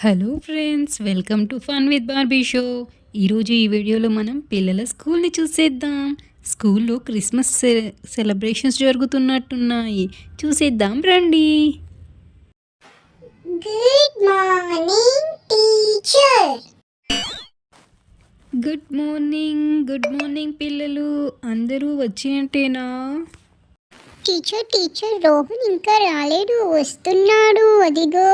Hello friends, welcome to fun with Barbie show. ఈరోజు ఈ వీడియోలో మనం పిల్లల స్కూల్ని చూసేద్దాం. స్కూల్లో క్రిస్మస్ సెలబ్రేషన్స్ జరుగుతున్నట్టున్నాయి. చూసేద్దాం రండి. Good morning teacher. Good morning పిల్లలు. అందరూ వచ్చినట్టేనా? టీచర్ రోహన్ ఇంకా రాలేడు, వస్తున్నాడు అదిగో.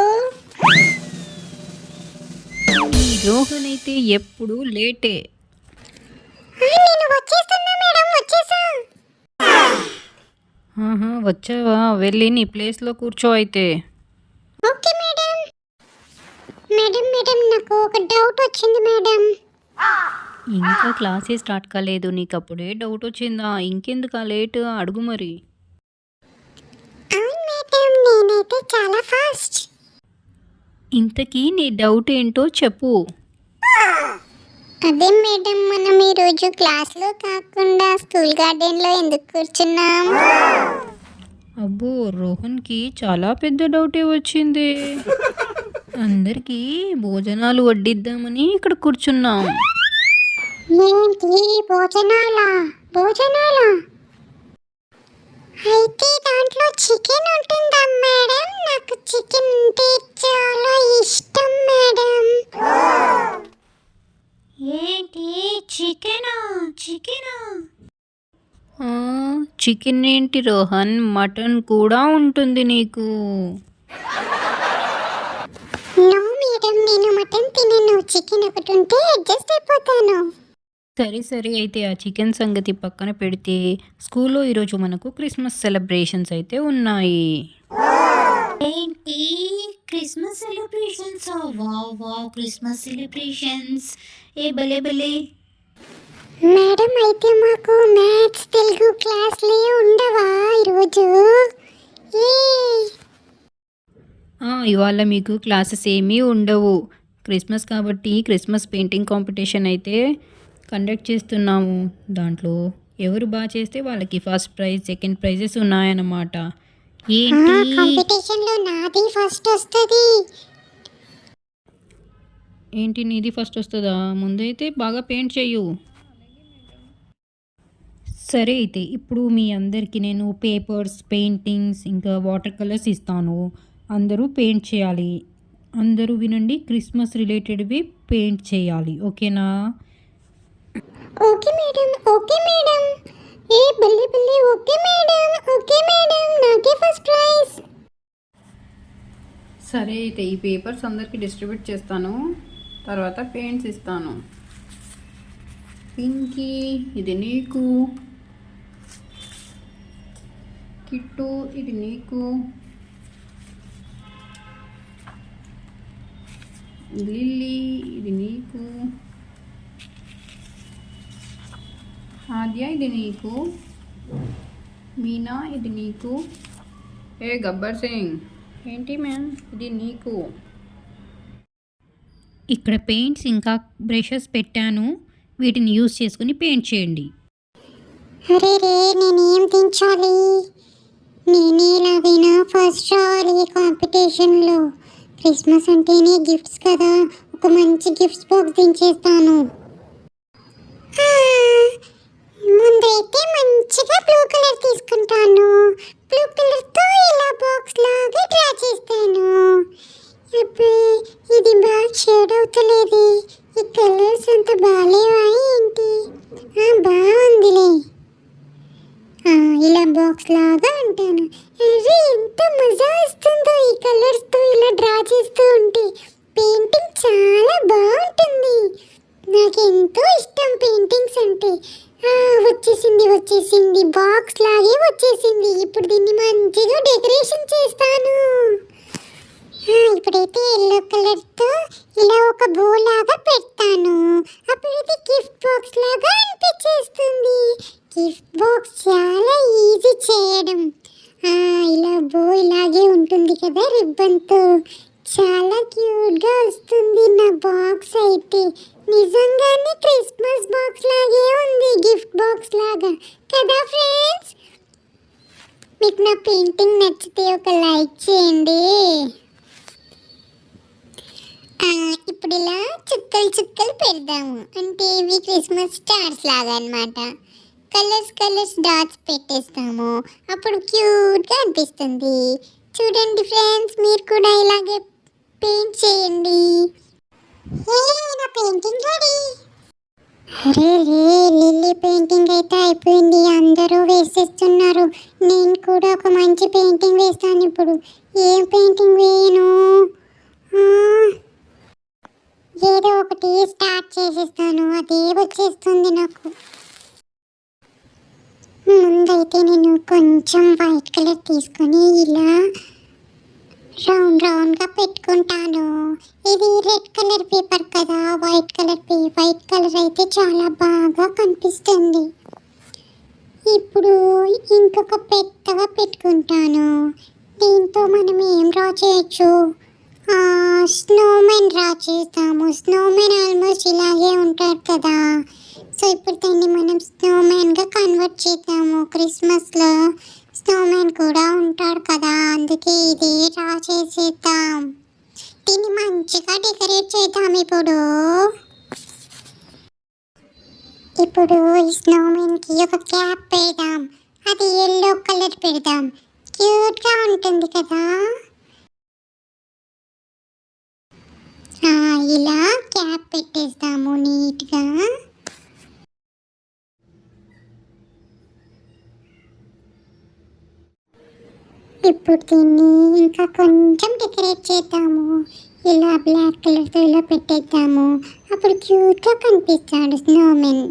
ఈ రోహన్ అయితే ఎప్పుడు లేటే. నేను వచ్చేస్తున్నా మేడం, వచ్చేసా. వచ్చావా? వెళ్ళి నీ ప్లేస్లో కూర్చో అయితే. Okay madam. మేడం నాకు ఒక డౌట్ వచ్చింది మేడం. ఇంకా క్లాసే స్టార్ట్ కాలేదు, నీకు అప్పుడే డౌట్ వచ్చిందా? ఇంకెందుకు లేట్? అడుగు మరి. అవును మేడం, నేనైతే చాలా ఫాస్ట్. ఇంతకీ నీ డౌట్ ఏంటో చెప్పు. అదే మేడం, మనం ఈరోజు క్లాస్లో కాకుండా స్కూల్ గార్డెన్లో ఎందుకు కూర్చున్నాం? అబ్బో, రోహన్కి చాలా పెద్ద డౌటే వచ్చింది. అందరికీ భోజనాలు వడ్డిద్దామని ఇక్కడ కూర్చున్నాం. ఏంటి భోజనాలా? అయితే దాంట్లో చికెన్ ఉంటుందా మేడం? నాకు చికెన్ అంటే చాలా ఇష్టం మేడం. ఏంటి చికెనా? చికెన్ ఏంటి రోహన్, మటన్ కూడా ఉంటుంది నీకు. నో మేడం, నేను మటన్ తినను. చికెన్ ఒకటి ఉంటే అడ్జస్ట్ అయిపోతాను. సరే అయితే ఆ చికెన్ సంగతి పక్కన పెడితే, స్కూల్లో ఈరోజు మనకు క్రిస్మస్ సెలబ్రేషన్స్ అయితే ఉన్నాయి. ఏంటి Christmas celebrations? Wow Christmas celebrations. ఏ భలే. మేడం, అయితే మాకు మ్యాథ్స్ తెలుగు క్లాస్లే ఉండవా ఈరోజు? ఇవాళ మీకు క్లాసెస్ ఏమీ ఉండవు. క్రిస్మస్ కాబట్టి క్రిస్మస్ పెయింటింగ్ కాంపిటీషన్ అయితే కండక్ట్ చేస్తున్నాము. దాంట్లో ఎవరు బాగా చేస్తే వాళ్ళకి ఫస్ట్ ప్రైజ్, సెకండ్ ప్రైజెస్ ఉన్నాయన్నమాట. కాంపిటీషన్లో నాది ఫస్ట్ వస్తుంది. ఏంటి నీది ఫస్ట్ వస్తుందా? ముందైతే బాగా పెయింట్ చెయ్యు. సరే అయితే ఇప్పుడు మీ అందరికీ నేను పేపర్స్, పెయింటింగ్స్ ఇంకా వాటర్ కలర్స్ ఇస్తాను. అందరూ పెయింట్ చేయాలి. అందరూ వినండి, క్రిస్మస్ రిలేటెడ్వి పెయింట్ చేయాలి, ఓకేనా? Okay madam. ఏ బల్లి ఓకే మేడం, నాకే ఫస్ట్ ప్రైజ్. సరే అయితే ఈ పేపర్స్ అందరికీ డిస్ట్రిబ్యూట్ చేస్తాను, తర్వాత పెయింట్స్ ఇస్తాను. పింకీ, ఇది నీకు. కిట్టు, ఇది నీకు. లిల్లీ, ఇది నీకు. ఆద్య, ఇది నీకు. మీనా, ఇది నీకు. గబ్బర్ సింగ్, ఏంటి మ్యామ్, ఇది నీకు. ఇక్కడ పెయింట్స్ ఇంకా బ్రషెస్ పెట్టాను, వీటిని యూజ్ చేసుకుని పెయింట్ చేయండి. అరే నేనేం దించాలి? నేనే ఎలాగైనా ఫస్ట్ రావాలి కాంపిటీషన్లో. క్రిస్మస్ అంటేనే గిఫ్ట్స్ కదా, ఒక మంచి గిఫ్ట్స్ బాక్స్ దించేస్తాను. ముందైతే మంచిగా బ్లూ కలర్ తీసుకుంటాను. బ్లూ కలర్తో ఇలా బాక్స్ లాగా డ్రా చేస్తాను. ఇది బాగా షేడ్ అవుతలేదు. ఈ కలర్స్ అంత బాగాలేవా ఏంటి? బాగుందిలే. ఇలా బాక్స్ లాగా అంటాను. అరే ఎంత మజా వస్తుందో ఈ కలర్స్తో ఇలా డ్రా చేస్తూ ఉంటే. పెయింటింగ్ చాలా బాగుంటుంది. నాకు ఎంతో ఇష్టం పెయింటింగ్స్ అంటే. వచ్చేసింది బాక్స్ లాగే వచ్చేసింది. ఇప్పుడు దీన్ని మంచిగా డెకరేషన్ చేస్తాను. ఇప్పుడైతే ఎల్లో కలర్తో ఇలా ఒక బో లాగా పెడతాను. అప్పుడు ఇది గిఫ్ట్ బాక్స్ లాగా అనిపించేస్తుంది. గిఫ్ట్ బాక్స్ చాలా ఈజీ చేయడం. ఇలా బో ఇలాగే ఉంటుంది కదా, రిబ్బన్తో. చాలా క్యూట్గా వస్తుంది నా బాక్స్ అయితే. నిజంగానే క్రిస్మస్ బాక్స్ లాగే ఉంది, గిఫ్ట్ బాక్స్ లాగా కదా ఫ్రెండ్స్? మీకు నా పెయింటింగ్ నచ్చితే ఒక లైక్ చేయండి. పెడదాము. అంటే ఇవి క్రిస్మస్ స్టార్స్ లాగా అన్నమాట. కలర్స్ డాట్స్ పెట్టేస్తాము. అప్పుడు క్యూట్గా అనిపిస్తుంది. చూడండి ఫ్రెండ్స్, మీరు కూడా ఇలాగే పెయింట్ చేయండి. నా పెయింటింగ్ రెడీ. అరే లిల్లీ పెయింటింగ్ అయితే అయిపోయింది. అందరూ వేసేస్తున్నారు. నేను కూడా ఒక మంచి పెయింటింగ్ వేస్తాను ఇప్పుడు. ఏం పెయింటింగ్ వేయను? ఏదో ఒకటి స్టార్ట్ చేసేస్తాను. అదే వచ్చేస్తుంది నాకు. ముందైతే నేను కొంచెం వైట్ కలర్ తీసుకొని ఇలా రౌండ్గా పెట్టుకుంటాను. ఇది రెడ్ కలర్ పేపర్ కదా, వైట్ కలర్ అయితే చాలా బాగా కనిపిస్తుంది. ఇప్పుడు ఇంకొక పెద్దగా పెట్టుకుంటాను. దీంతో మనం ఏం డ్రా చేయొచ్చు? స్నోమెన్ డ్రా చేస్తాము. స్నోమెన్ ఆల్మోస్ట్ ఇలాగే ఉంటారు కదా. సో ఇప్పుడు దీన్ని మనం స్నోమెన్గా కన్వర్ట్ చేద్దాము. క్రిస్మస్లో స్నోమెన్ కూడా ఉంటాడు కదా, అందుకే ఇదే డ్రా చేసేద్దాం. దీన్ని మంచిగా డెకరేట్ చేద్దాం. ఇప్పుడు ఈ స్నోమెన్కి ఒక క్యాప్ పెడదాం. అది ఎల్లో కలర్ పెడదాం. క్యూట్గా ఉంటుంది కదా. ఇలా క్యాప్ పెట్టేస్తాము నీట్గా. ఇప్పుడు దీన్ని ఇంకా కొంచెం డెకరేట్ చేద్దాము. ఇలా బ్లాక్ కలర్తో ఇలా పెట్టేద్దాము. అప్పుడు క్యూట్గా కనిపిస్తాడు స్నోమెన్.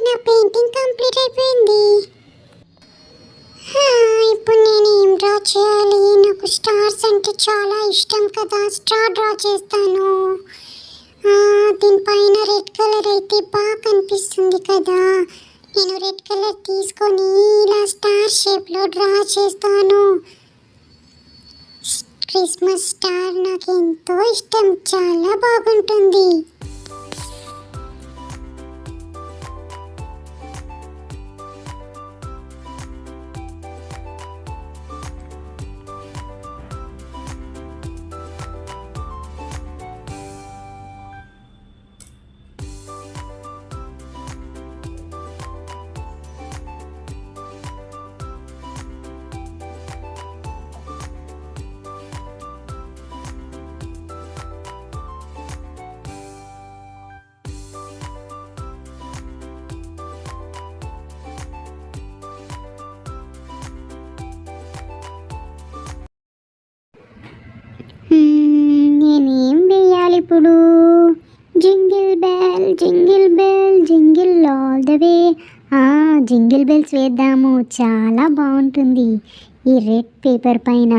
నా పెయింటింగ్ కంప్లీట్ అయిపోయింది. ఇప్పుడు నేను ఏం డ్రా చేయాలి? నాకు స్టార్స్ అంటే చాలా ఇష్టం కదా, స్టార్ డ్రా చేస్తాను. దీనిపైన రెడ్ కలర్ అయితే బాగా కనిపిస్తుంది కదా. నేను రెడ్ కలర్ తీసుకొని ఇలా స్టార్ షేప్లో డ్రా చేస్తాను. క్రిస్మస్ స్టార్ నాకు ఎంతో ఇష్టం, చాలా బాగుంటుంది. నేనేం వేయాలి ఇప్పుడు? Jingle bell jingle bell jingle all the way. Jingle bells వేద్దాము, చాలా బాగుంటుంది. ఈ రెడ్ పేపర్ పైన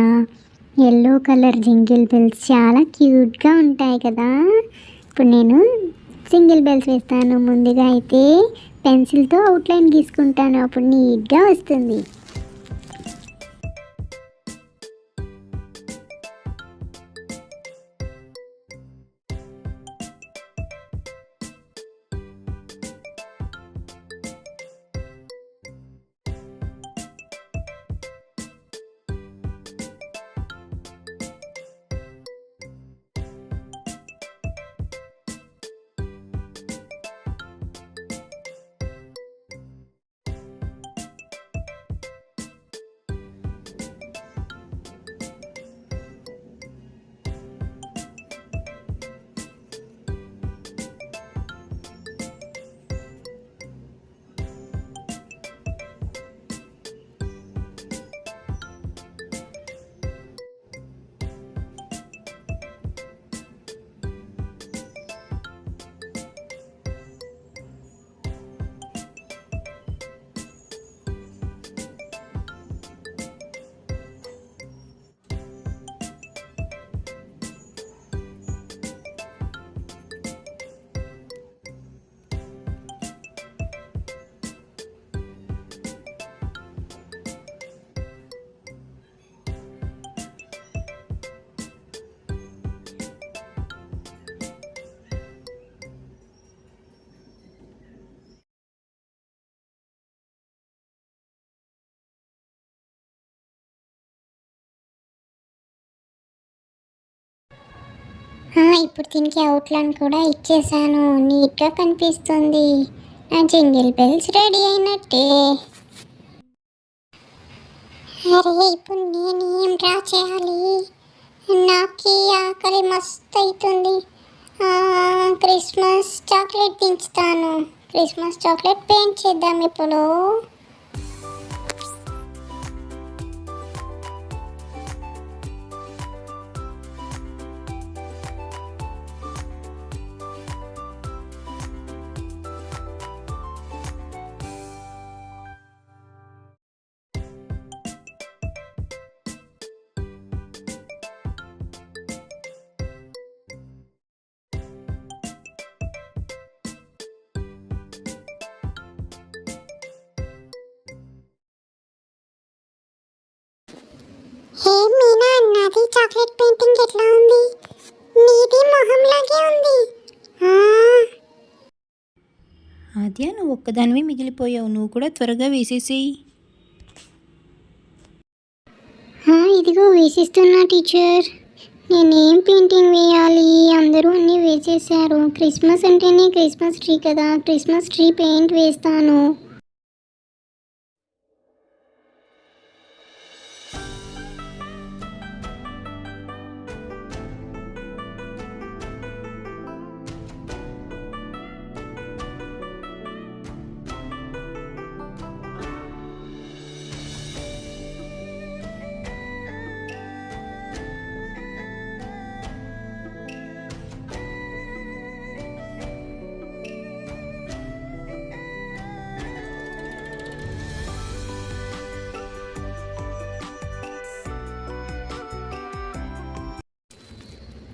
ఎల్లో కలర్ జింగిల్ బెల్స్ చాలా క్యూట్గా ఉంటాయి కదా. ఇప్పుడు నేను జింగిల్ బెల్స్ వేస్తాను. ముందుగా అయితే పెన్సిల్తో అవుట్లైన్ గీసుకుంటాను, అప్పుడు నీట్గా వస్తుంది. ఇప్పుడు దీనికి అవుట్లైన్ కూడా ఇచ్చేసాను, నీట్గా కనిపిస్తుంది. నా జింగిల్ బెల్స్ రెడీ అయినట్టే. అరే ఇప్పుడు నేను ఏం డ్రా చేయాలి? నాకు ఆకలి మస్తు అవుతుంది. క్రిస్మస్ చాక్లెట్ దించుతాను. క్రిస్మస్ చాక్లెట్ పెయింట్ చేద్దాం ఇప్పుడు. హే మీనా, నాది చాక్లెట్ పెయింటింగ్ ఎట్లా ఉంది? నీది మొహంలాగే ఉంది. ఆద్య, నువ్వు ఒక్కదానివే మిగిలిపోయావు, నువ్వు కూడా త్వరగా వేసేసేయి. ఇదిగో వేసిస్తున్నా టీచర్. నేనేం పెయింటింగ్ వేయాలి? అందరూ అన్నీ వేసేసారు. క్రిస్మస్ అంటేనే క్రిస్మస్ ట్రీ కదా, క్రిస్మస్ ట్రీ పెయింట్ వేస్తాను.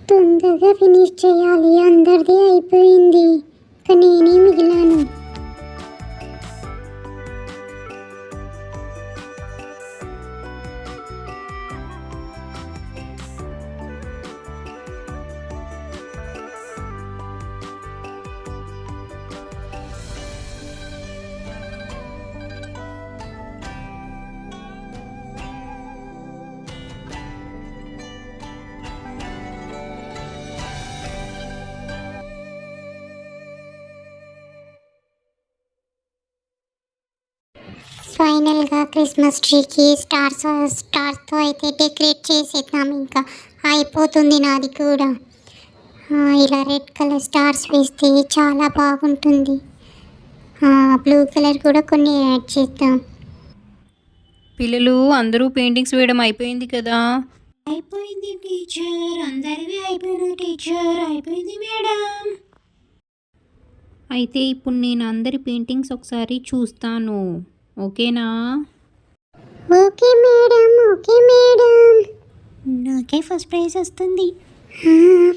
తొందరగా ఫినిష్ చేయాలి, అందరిది అయిపోయింది, ఇక నేనే మిగిలాను. ఫైనల్గా క్రిస్మస్ ట్రీకి స్టార్స్తో అయితే డెకరేట్ చేసేద్దాం. ఇంకా అయిపోతుంది నాది కూడా. ఇలా రెడ్ కలర్ స్టార్స్ వేస్తే చాలా బాగుంటుంది. బ్లూ కలర్ కూడా కొన్ని యాడ్ చేద్దాం. పిల్లలు అందరూ పెయింటింగ్స్ వేయడం అయిపోయింది కదా? అయిపోయింది టీచర్, అందరివి అయిపోయింది టీచర్, అయిపోయింది మేడం. అయితే ఇప్పుడు నేను అందరి పెయింటింగ్స్ ఒకసారి చూస్తాను, ఓకేనా? Okay madam, okay madam. నాకే ఫస్ట్ ప్రైజ్ వస్తుంది.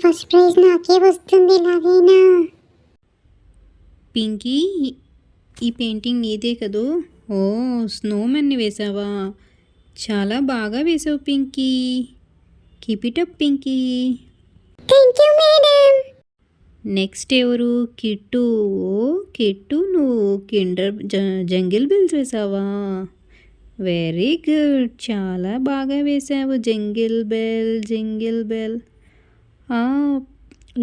ఫస్ట్ ప్రైజ్ నాకే వస్తుంది, లాగైనా. పింకీ, ఈ పెయింటింగ్ నీదే కదూ? ఓ, స్నోమెన్ని వేసావా? చాలా బాగా వేసావు Pinky. Keep it up Pinky. Thank you madam. Next ఎవరు? కిట్టు. ఓ కిట్టు, నువ్వు జంగిల్ బెల్స్ వేసావా? వెరీ గుడ్, చాలా బాగా వేసావు. Jingle bell.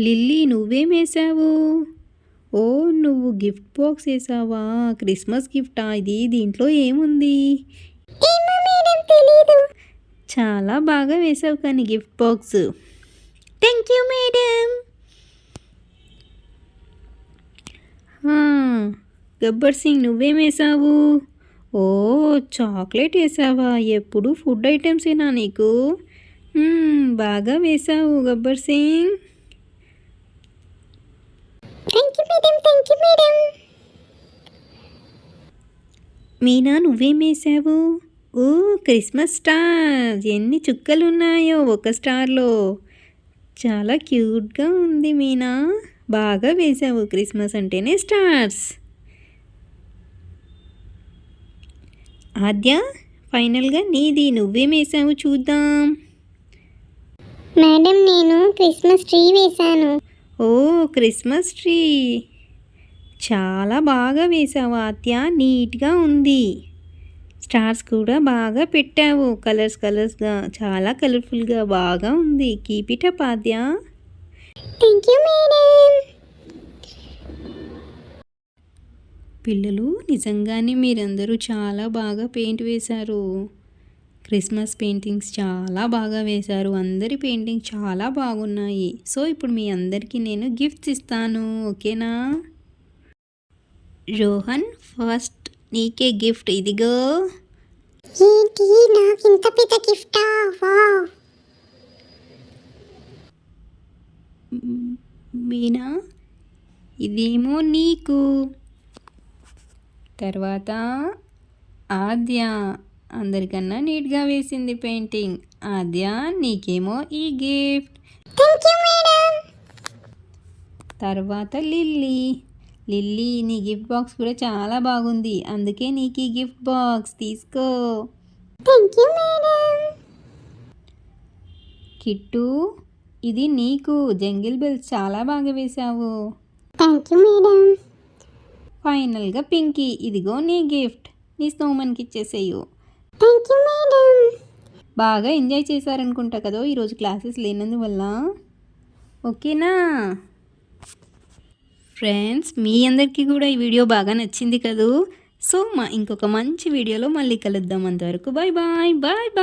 లిల్లీ, నువ్వేం వేసావు? ఓ, నువ్వు గిఫ్ట్ బాక్స్ వేసావా? క్రిస్మస్ గిఫ్టా ఇది? దీంట్లో ఏముంది? చాలా బాగా వేసావు కానీ gift box. Thank you madam. Gabbar Singh, నువ్వేం వేసావు? ఓ, చాక్లెట్ వేసావా? ఎప్పుడు ఫుడ్ ఐటమ్సేనా నీకు? బాగా వేసావు Gabbar Singh. Thank you madam. Meena, నువ్వేం వేసావు? ఓ, క్రిస్మస్ స్టార్. ఎన్ని చుక్కలు ఉన్నాయో ఒక స్టార్లో. చాలా క్యూట్గా ఉంది మీనా. బాగా వేసావు, క్రిస్మస్ అంటేనే స్టార్స్. ఆద్య, ఫైనల్గా నీది, నువ్వేం వేసావు చూద్దాం. మేడం, నేను క్రిస్మస్ ట్రీ వేశాను. ఓ, క్రిస్మస్ ట్రీ. చాలా బాగా వేసావు ఆద్య, నీట్గా ఉంది. స్టార్స్ కూడా బాగా పెట్టావు, కలర్స్గా చాలా కలర్ఫుల్గా బాగా ఉంది. Keep it up Aadya. Thank you madam. పిల్లలు నిజంగానే మీరందరూ చాలా బాగా పెయింట్ వేశారు. క్రిస్మస్ పెయింటింగ్స్ చాలా బాగా వేశారు. అందరి పెయింటింగ్ చాలా బాగున్నాయి. సో ఇప్పుడు మీ అందరికీ నేను గిఫ్ట్స్ ఇస్తాను, ఓకేనా? రోహన్, ఫస్ట్ నీకే గిఫ్ట్, ఇదిగో. ఏంటి నాకు ఇంత పెద్ద గిఫ్టా? వావ్. మీనా, ఇదేమో నీకు. తర్వాత ఆద్య, అందరికన్నా నీట్గా వేసింది పెయింటింగ్. ఆద్య, నీకేమో ఈ గిఫ్ట్. Thank you madam. తర్వాత లిల్లీ, లిల్లీ నీ గిఫ్ట్ బాక్స్ కూడా చాలా బాగుంది, అందుకే నీకు ఈ గిఫ్ట్ బాక్స్ తీసుకో. Thank you madam. కిట్టు, ఇది నీకు. జంగిల్ బెల్స్ చాలా బాగా వేశావు. Thank you madam. ఫైనల్గా పింకీ, ఇదిగో నీ గిఫ్ట్. నీ స్నోమన్కి ఇచ్చేసేయు. Thank you madam. బాగా ఎంజాయ్ చేశారనుకుంటా కదా ఈరోజు క్లాసెస్ లేనందువల్ల, ఓకేనా? ఫ్రెండ్స్, మీ అందరికీ కూడా ఈ వీడియో బాగా నచ్చింది కదూ. సో ఇంకొక మంచి వీడియోలో మళ్ళీ కలుద్దాం. అంతవరకు బాయ్ బాయ్ బాయ్ బాయ్.